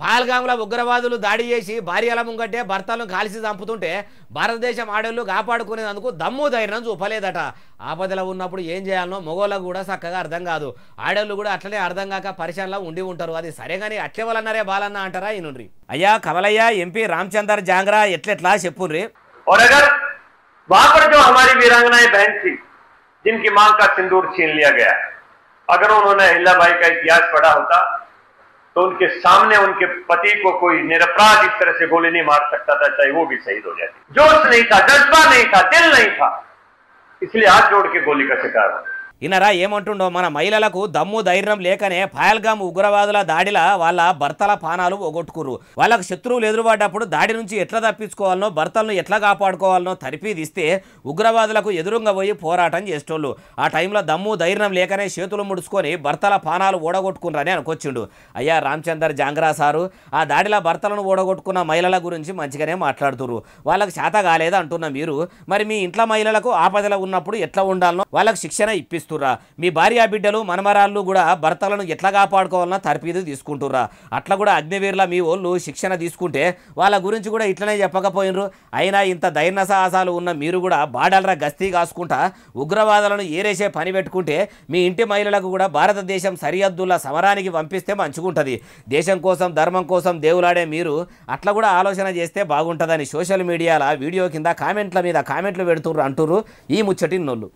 పహల్గామ్లో ఉగ్రవాదులు దాడి చేసి భార్యల ముంగట్టే భర్తలను కాల్చి చంపుతుంటే భారతదేశం ఆడోళ్ళు కాపాడుకునేందుకు దమ్ము ధైర్యం చూపలేదట. ఆపదలో ఉన్నప్పుడు ఏం చేయాలనో మగోళ్ళకు కూడా చక్కగా అర్థం కాదు. ఆడోళ్ళు కూడా అట్లనే అర్థం కాక పరిశానలో ఉండి ఉంటారు. అది సరే కానీ అట్లే వాళ్ళన్నారే బాలన్న అంటారా ఈనుండ్రి. అయ్యా కమలయ్య ఎంపీ రామచందర్ జాంగ్రా ఎట్లెట్లా చెప్పుండ్రి. और अगर वहां पर जो हमारी वीरांगनाएं बहन थी जिनकी मांग का सिंदूर छीन लिया गया, अगर उन्होंने अहिल्याबाई का इतिहास पढ़ा होता तो उनके सामने उनके पति को कोई निरपराध इस तरह से गोली नहीं मार सकता था, चाहे वो भी शहीद हो जाती। जोश नहीं था, जज्बा नहीं था, दिल नहीं था, इसलिए हाथ जोड़ के गोली का शिकार हो। ఇనరా ఏమంటుండో మన మహిళలకు దమ్ము ధైర్యం లేకనే పహల్గామ్ ఉగ్రవాదుల దాడిలా వాళ్ళ భర్తల పానాలు పోగొట్టుకుర్రు. వాళ్ళకు శత్రువులు ఎదురుపడ్డప్పుడు దాడి నుంచి ఎట్లా తప్పించుకోవాలనో భర్తలను ఎట్లా కాపాడుకోవాలనో తరిపిదిస్తే ఉగ్రవాదులకు ఎదురుగా పోయి పోరాటం చేసేటోళ్ళు. ఆ టైంలో దమ్ము ధైర్యం లేకనే చేతులు ముడుచుకొని భర్తల పానాలు ఓడగొట్టుకున్నారని అనుకొచ్చిండు. అయ్యా రామచందర్ జాంగ్రా సారు ఆ దాడిలో భర్తలను ఓడగొట్టుకున్న మహిళల గురించి మంచిగానే మాట్లాడుతుర్రు. వాళ్ళకి చేత కాలేదు అంటున్న మీరు మరి మీ ఇంట్లో మహిళలకు ఆపదలో ఉన్నప్పుడు ఎట్లా ఉండాలనో వాళ్ళకి శిక్షణ ఇప్పిస్తారు. మీ భార్య బిడ్డలు మనమరాళ్ళు కూడా భర్తలను ఎట్లా కాపాడుకోవాలన్నా తరపీదు తీసుకుంటుర్రా. అట్లా కూడా అగ్నివీరుల మీ వాళ్ళు శిక్షణ తీసుకుంటే వాళ్ళ గురించి కూడా ఇట్లనే చెప్పకపోయినరు. అయినా ఇంత ధైర్య సాహసాలు ఉన్న మీరు కూడా బార్డర్ల గస్తీ కాసుకుంటా ఉగ్రవాదులను ఏరేసే పని పెట్టుకుంటే మీ ఇంటి మహిళలకు కూడా భారతదేశం సరిహద్దుల సమరానికి పంపిస్తే మంచిగుంటుంది. దేశం కోసం ధర్మం కోసం దేవులాడే మీరు అట్లా కూడా ఆలోచన చేస్తే బాగుంటుందని సోషల్ మీడియాలో వీడియో కింద కామెంట్ల మీద కామెంట్లు పెడుతుర్రు అంటుర్రు ఈ ముచ్చటిన్నోళ్ళు.